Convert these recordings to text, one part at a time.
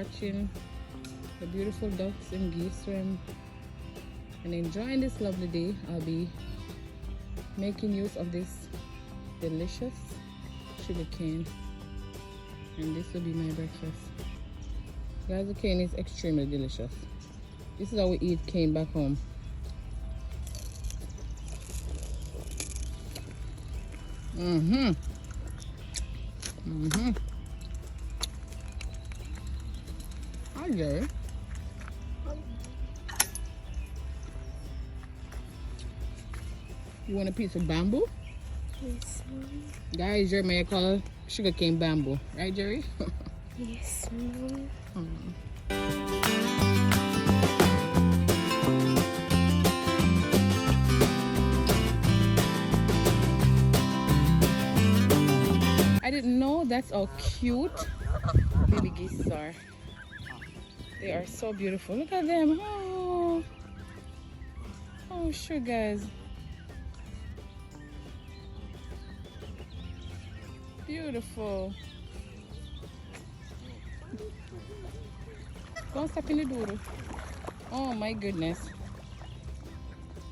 watching the beautiful ducks and geese swim and enjoying this lovely day. I'll be making use of this delicious sugar cane, and this will be my breakfast. Guys, the cane is extremely delicious. This is how we eat cane back home. Hi, Jerry. You want a piece of bamboo? Yes, Mom. Guys, Jerry may call sugar cane bamboo. Right, Jerry? Yes, Mom. I didn't know that's how cute baby geese are. They are so beautiful. Look at them. Oh, sure, guys. Beautiful. Don't step in the doodle. Oh my goodness.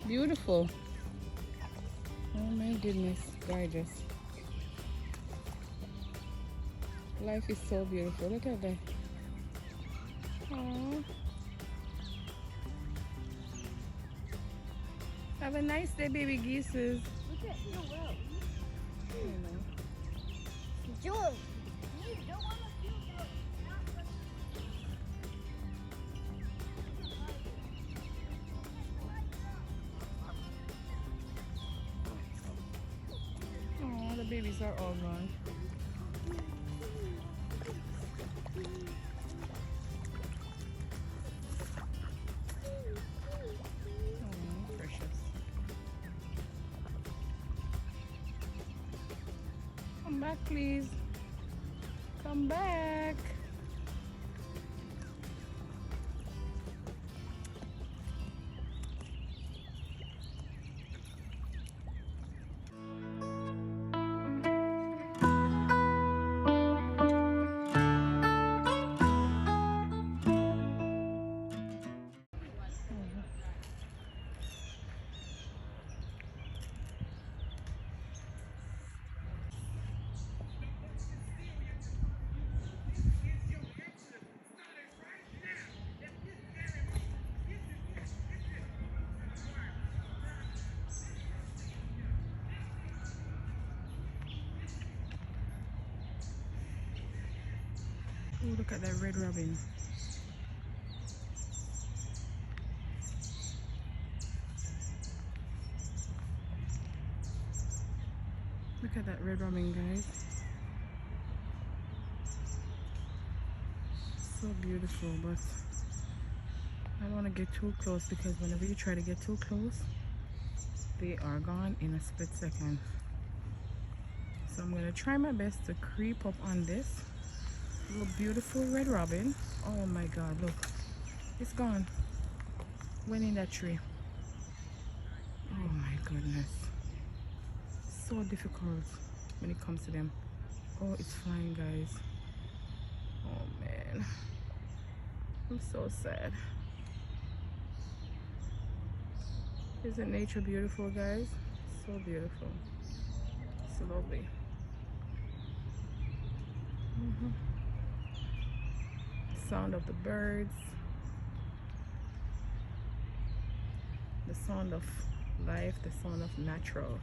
Beautiful. Oh my goodness. Gorgeous. Life is so beautiful. Look at that. Aww. Have a nice day, baby geeses. Look at your well. George, you don't want to feel good. Oh, the babies are all gone. Oh, precious. Come back, please. Come back. Oh, look at that red robin. Look at that red robin, guys. So beautiful, but I don't want to get too close because whenever you try to get too close, they are gone in a split second. So I'm going to try my best to creep up on this little beautiful red robin. Oh my god, look, it's gone. Went in that tree. Oh my goodness, so difficult when it comes to them. Oh, it's flying, guys. Oh man, I'm so sad. Isn't nature beautiful, guys? So beautiful. It's lovely. Sound of the birds, the sound of life, the sound of natural.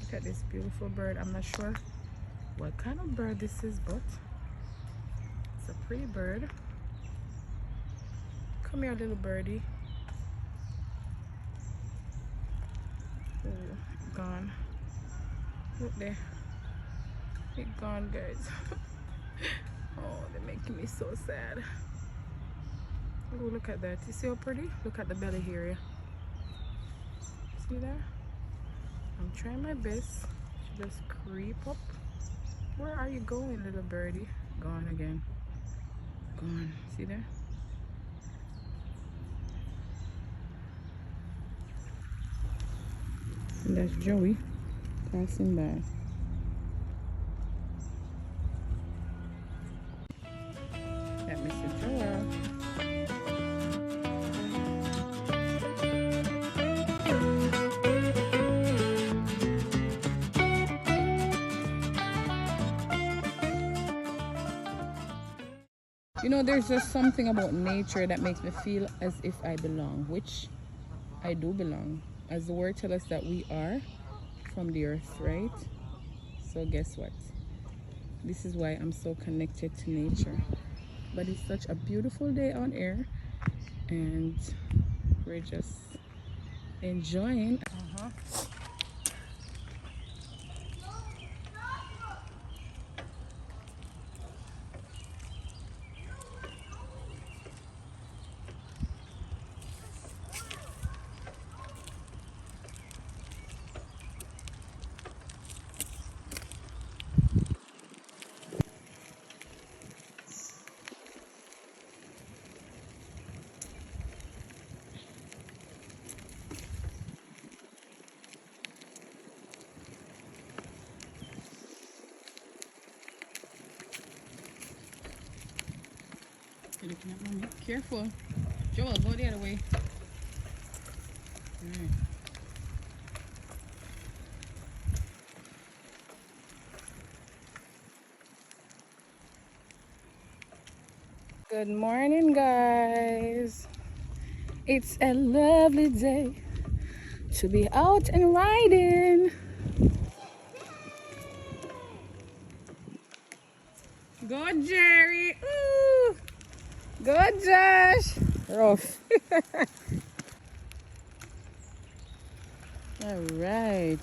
Look at this beautiful bird. I'm not sure what kind of bird this is, but it's a pretty bird. Come here, little birdie. Oh, gone. Look there. It's gone, guys. Oh, they're making me so sad. Oh, look at that. You see how pretty? Look at the belly area. See that? I'm trying my best to just creep up. Where are you going, little birdie? Gone again. Gone. See there? And that's Joey passing by. You know, there's just something about nature that makes me feel as if I belong, which I do belong. As the word tells us that we are from the earth, right? So guess what? This is why I'm so connected to nature. But it's such a beautiful day on air, and we're just enjoying. You're looking at mommy. Careful. Joel, go the other way. Good morning, guys. It's a lovely day to be out and riding. Go, Jerry. Ooh. Go, Josh. Rough. All right.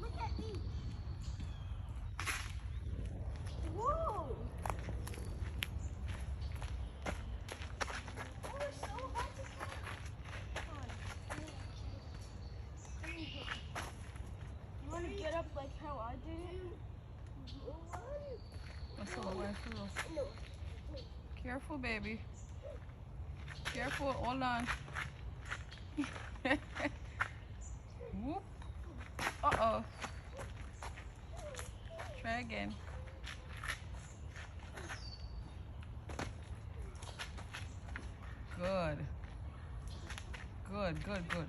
Look at me. Whoa. Oh, it's so hard to come on. You want to get up like how I did? That's all right, No. Careful, baby. Careful. Hold on. Whoop. Uh-oh. Try again. Good. Good, good, good.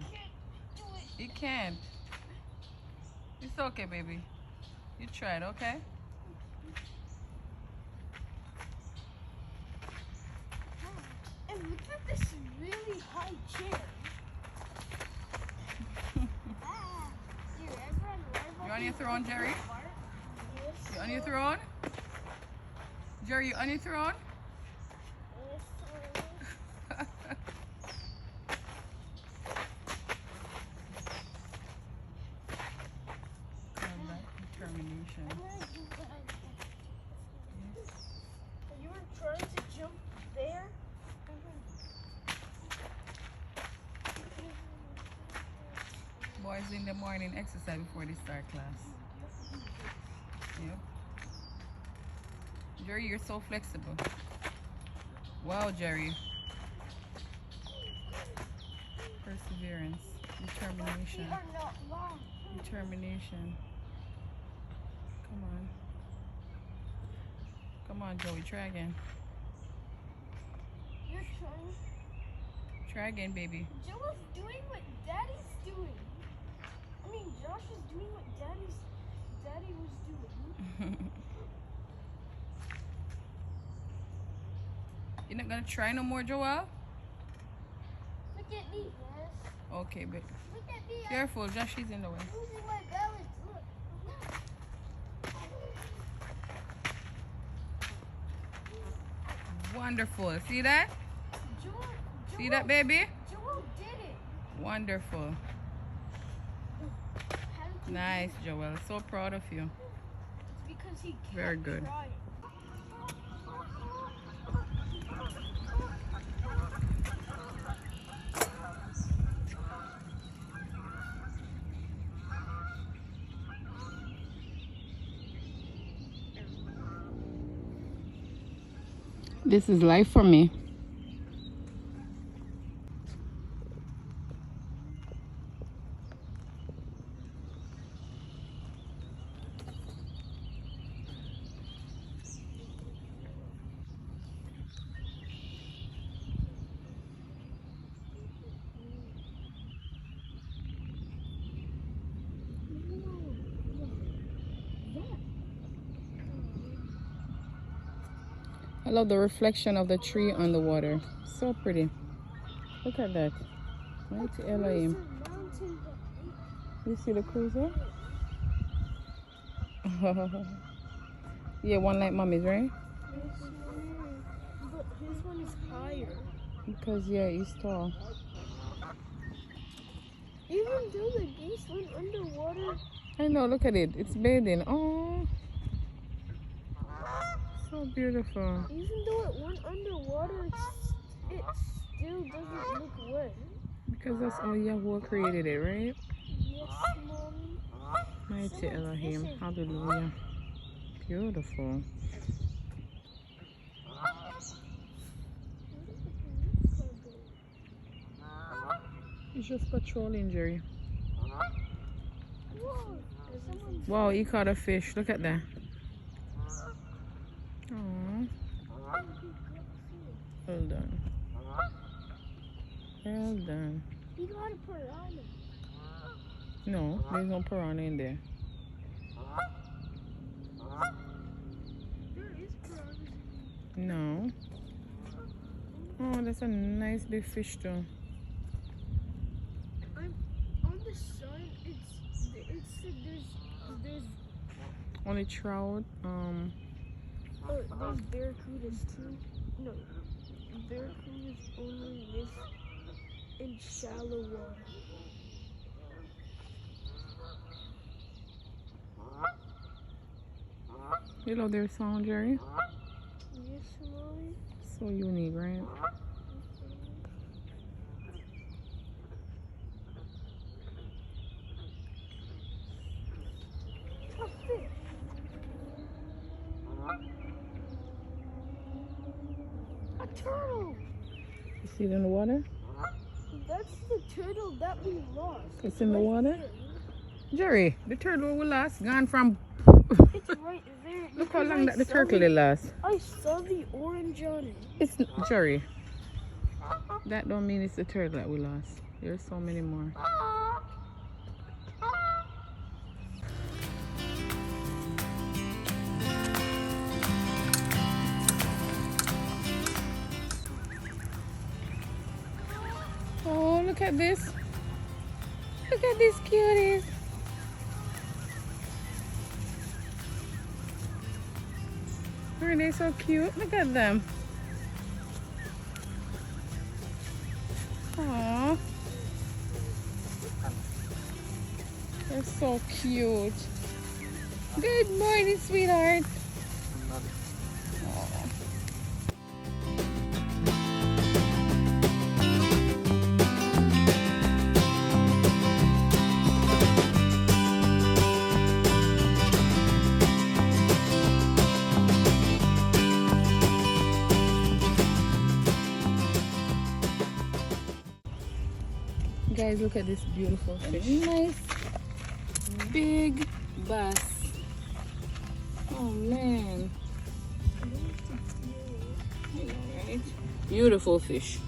Do it. You can't. It's okay, baby. You tried, okay? And look at this really high chair. You on your throne, Jerry? Yes. You on your throne? Jerry, you on your throne? Determination. You were trying to jump there? Boys in the morning exercise before they start class. Yep. Jerry, you're so flexible. Wow, Jerry. Perseverance. Determination. Feet are not long. Determination. Come on. Come on, Joey. Try again. You're trying. Try again, baby. Joel's doing what Daddy's doing. I mean, Josh is doing what Daddy was doing. You're not gonna try no more, Joel? Look at me. Yes. Okay, but Look at me. careful, Josh is in the way. I'm losing my balance. Look. Wonderful. See that? Joel, See that, baby? Joel did it. Wonderful. How did you Nice, do it? Joel. So proud of you. It's because he kept Very good. trying. This is life for me. I love the reflection of the tree on the water. So pretty. Look at that. Mighty Elohim. You see the cruiser? Yeah, one like mommy's, right? But his one is higher. Because, yeah, he's tall. Even though the geese went underwater. I know, look at it. It's bathing. Oh, so beautiful. Even though it went underwater, it still doesn't look wet. Because that's how Yahweh created it, right? Yes, Mommy. Mighty Elohim. Hallelujah. Beautiful. He's just patrolling, Jerry. Wow, he caught a fish. Look at that. Aww. Well done. Well done. He got a piranha. No, there's no piranha in there. There is piranhas. No. Oh, that's a nice big fish too. On the side, there's Only trout. there's barracudas too. No, barracudas only live in shallow water. You love their sound, Jerry? Yes, Mommy. So unique, right? A fish. A turtle. You see it in the water? That's the turtle that we lost. It's in the water? Jerry, the turtle will last. Gone from. It's right there. Look how long that the turtle will last. I saw the orange on it. It's Jerry. That don't mean it's the turtle that we lost. There's so many more. Oh, look at this. Look at these cuties. Aren't they so cute? Look at them. Aww. They're so cute. Good morning, sweetheart. Aw. Guys, look at this beautiful fish. Nice big bass. Oh man. I know, right? Beautiful fish.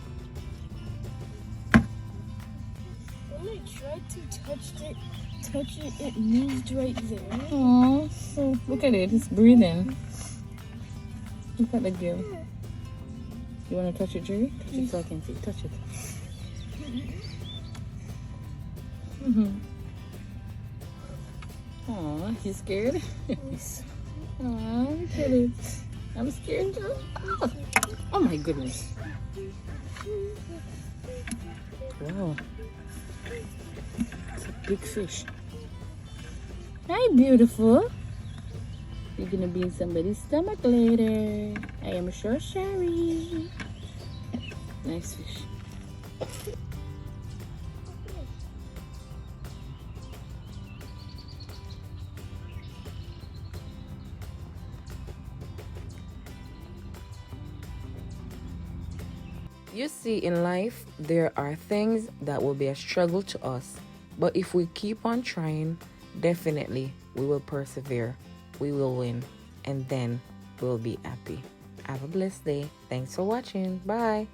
When I tried to touch it, it moved right there. Oh, so look at it. It's breathing. Look at the gill. You want to touch it, Jerry? Touch it so I can see. Touch it. Aw, you scared? Aw, look at it. I'm scared too. Oh my goodness. Wow. It's a big fish. Hi, beautiful. You're gonna be in somebody's stomach later. I am sure, Sherry. Nice fish. You see, in life, there are things that will be a struggle to us, but if we keep on trying, definitely we will persevere, we will win, and then we'll be happy. Have a blessed day. Thanks for watching. Bye.